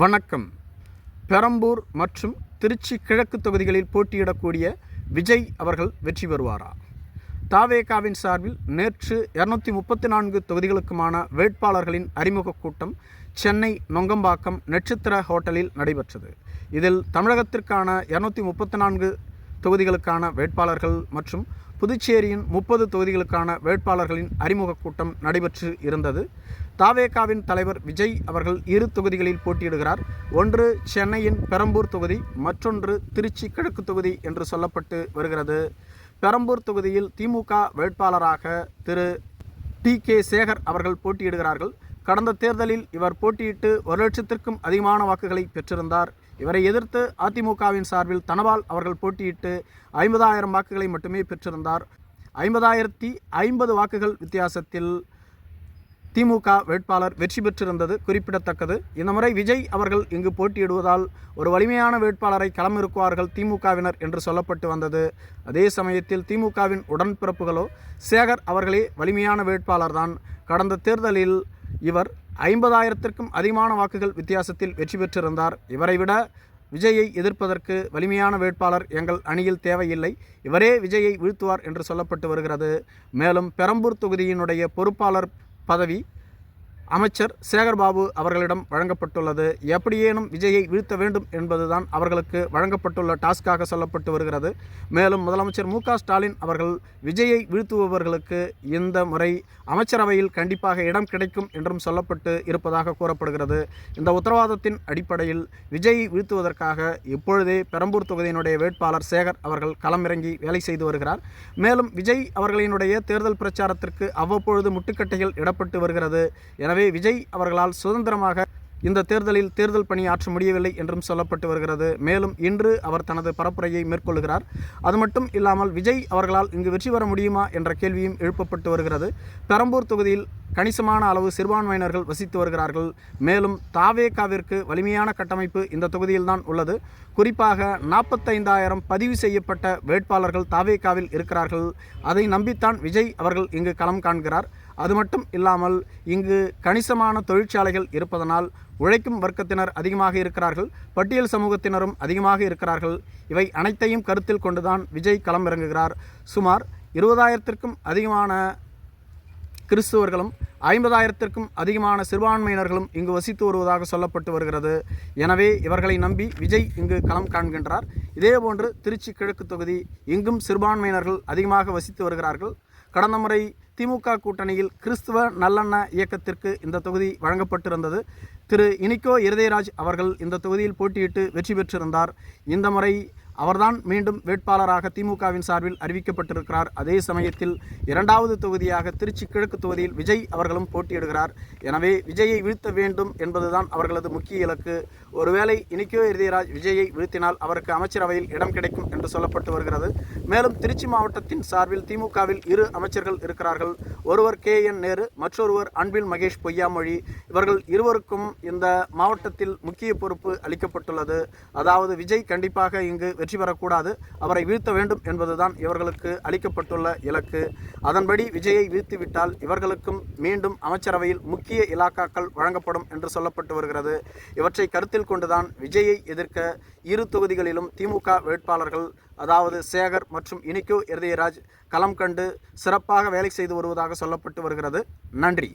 வணக்கம். பெரம்பூர் மற்றும் திருச்சி கிழக்கு தொகுதிகளில் போட்டியிடக்கூடிய விஜய் அவர்கள் வெற்றி பெறுவாரா? தவேகாவின் சார்பில் நேற்று 234 தொகுதிகளுக்குமான வேட்பாளர்களின் அறிமுக கூட்டம் சென்னை நொங்கம்பாக்கம் நட்சத்திர ஹோட்டலில் நடைபெற்றது. இதில் தமிழகத்திற்கான 234 தொகுதிகளுக்கான வேட்பாளர்கள் மற்றும் புதுச்சேரியின் 30 தொகுதிகளுக்கான வேட்பாளர்களின் அறிமுக கூட்டம் நடைபெற்று இருந்தது. தவேகாவின் தலைவர் விஜய் அவர்கள் 2 தொகுதிகளில் போட்டியிடுகிறார். ஒன்று சென்னையின் பெரம்பூர் தொகுதி, மற்றொன்று திருச்சி கிழக்கு தொகுதி என்று சொல்லப்பட்டு வருகிறது. பெரம்பூர் தொகுதியில் திமுக வேட்பாளராக திரு டி.கே. சேகர் அவர்கள் போட்டியிடுகிறார்கள். கடந்த தேர்தலில் இவர் போட்டியிட்டு 1 லட்சத்திற்கும் அதிகமான வாக்குகளை பெற்றிருந்தார். இவரை எதிர்த்து அதிமுகவின் சார்பில் தனபால் அவர்கள் போட்டியிட்டு 50,000 வாக்குகளை மட்டுமே பெற்றிருந்தார். 50,050 வாக்குகள் வித்தியாசத்தில் திமுக வேட்பாளர் வெற்றி பெற்றிருந்தது குறிப்பிடத்தக்கது. இந்த முறை விஜய் அவர்கள் இங்கு போட்டியிடுவதால் ஒரு வலிமையான வேட்பாளரை களமிறக்குவார்கள் திமுகவினர் என்று சொல்லப்பட்டு வந்தது. அதே சமயத்தில் திமுகவின் உடன்பிறப்புகளோ சேகர் அவர்களே வலிமையான வேட்பாளர்தான். கடந்த தேர்தலில் இவர் 50,000த்திற்கும் அதிகமான வாக்குகள் வித்தியாசத்தில் வெற்றி பெற்றிருந்தார். இவரை விட விஜயை எதிர்ப்பதற்கு வலிமையான வேட்பாளர் எங்கள் அணியில் தேவையில்லை, இவரே விஜயை வீழ்த்துவார் என்று சொல்லப்பட்டு வருகிறது. மேலும் பெரம்பூர் தொகுதியினுடைய பொறுப்பாளர் பதவி அமைச்சர் சேகர்பாபு அவர்களிடம் வழங்கப்பட்டுள்ளது. எப்படியேனும் விஜயை வீழ்த்த வேண்டும் என்பதுதான் அவர்களுக்கு வழங்கப்பட்டுள்ள டாஸ்காக சொல்லப்பட்டு வருகிறது. மேலும் முதலமைச்சர் மு.க. ஸ்டாலின் அவர்கள் விஜயை வீழ்த்துபவர்களுக்கு இந்த முறை அமைச்சரவையில் கண்டிப்பாக இடம் கிடைக்கும் என்றும் சொல்லப்பட்டு இருப்பதாக கூறப்படுகிறது. இந்த உத்தரவாதத்தின் அடிப்படையில் விஜயை வீழ்த்துவதற்காக இப்பொழுதே பெரம்பூர் தொகுதியினுடைய வேட்பாளர் சேகர் அவர்கள் களமிறங்கி வேலை செய்து வருகிறார். மேலும் விஜய் அவர்களினுடைய தேர்தல் பிரச்சாரத்திற்கு அவ்வப்பொழுது முட்டுக்கட்டைகள் இடப்பட்டு வருகிறது. எனவே விஜய் அவர்களால் சுதந்திரமாக இந்த தேர்தலில் தேர்தல் பணி ஆற்ற முடியவில்லை என்றும் சொல்லப்பட்டு வருகிறது. மேலும் இன்று அவர் தனது பரப்புரையை மேற்கொள்கிறார். அது மட்டும் இல்லாமல் விஜய் அவர்களால் இங்கு வெற்றி பெற முடியுமா என்ற கேள்வியும் எழுப்பப்பட்டு வருகிறது. பெரம்பூர் தொகுதியில் கணிசமான அளவு சிறுபான்மையினர்கள் வசித்து வருகிறார்கள். மேலும் தவேகாவிற்கு வலிமையான கட்டமைப்பு இந்த தொகுதியில்தான் உள்ளது. குறிப்பாக 45,000 பதிவு செய்யப்பட்ட வேட்பாளர்கள் தவேகாவில் இருக்கிறார்கள். அதை நம்பித்தான் விஜய் அவர்கள் இங்கு களம் காண்கிறார். அது மட்டும் இல்லாமல் இங்கு கணிசமான தொழிற்சாலைகள் இருப்பதனால் உழைக்கும் வர்க்கத்தினர் அதிகமாக இருக்கிறார்கள், பட்டியல் சமூகத்தினரும் அதிகமாக இருக்கிறார்கள். இவை அனைத்தையும் கருத்தில் கொண்டுதான் விஜய் களம் இறங்குகிறார். சுமார் 20,000த்திற்கும் அதிகமான கிறிஸ்துவர்களும் 50,000த்திற்கும் அதிகமான சிறுபான்மையினர்களும் இங்கு வசித்து வருவதாக சொல்லப்பட்டு வருகிறது. எனவே இவர்களை நம்பி விஜய் இங்கு களம் காண்கின்றார். இதேபோன்று திருச்சி கிழக்கு தொகுதி, இங்கும் சிறுபான்மையினர்கள் அதிகமாக வசித்து வருகிறார்கள். கடந்த முறை திமுக கூட்டணியில் கிறிஸ்துவ நல்லெண்ண இயக்கத்திற்கு இந்த தொகுதி வழங்கப்பட்டிருந்தது. திரு இனிக்கோ இருதயராஜ் அவர்கள் இந்த தொகுதியில் போட்டியிட்டு வெற்றி பெற்றிருந்தார். இந்த முறை அவர்தான் மீண்டும் வேட்பாளராக திமுகவின் சார்பில் அறிவிக்கப்பட்டிருக்கிறார். அதே சமயத்தில் 2வது தொகுதியாக திருச்சி கிழக்கு தொகுதியில் விஜய் அவர்களும் போட்டியிடுகிறார். எனவே விஜயை வீழ்த்த வேண்டும் என்பதுதான் அவர்களது முக்கிய இலக்கு. ஒருவேளை இனிக்கோ இருதயராஜ் விஜயை வீழ்த்தினால் அவருக்கு அமைச்சரவையில் இடம் கிடைக்கும் என்று சொல்லப்பட்டு வருகிறது. மேலும் திருச்சி மாவட்டத்தின் சார்பில் திமுகவில் 2 அமைச்சர்கள் இருக்கிறார்கள். ஒருவர் K.N. நேரு, மற்றொருவர் அன்பில் மகேஷ் பொய்யாமொழி. இவர்கள் இருவருக்கும் இந்த மாவட்டத்தில் முக்கிய பொறுப்பு அளிக்கப்பட்டுள்ளது. அதாவது விஜய் கண்டிப்பாக இங்கு வெற்றி பெறக்கூடாது, அவரை வீழ்த்த வேண்டும் என்பதுதான் இவர்களுக்கு அளிக்கப்பட்டுள்ள இலக்கு. அதன்படி விஜயை வீழ்த்திவிட்டால் இவர்களுக்கும் மீண்டும் அமைச்சரவையில் முக்கிய இலாக்காக்கள் வழங்கப்படும் என்று சொல்லப்பட்டு வருகிறது. இவற்றை கருத்தில் கொண்டுதான் விஜயை எதிர்க்க 2 தொகுதிகளிலும் திமுக வேட்பாளர்கள், அதாவது சேகர் மற்றும் இனிக்கோ இருதயராஜ் களம் கண்டு சிறப்பாக வேலை செய்து வருவதாக சொல்லப்பட்டு வருகிறது. நன்றி.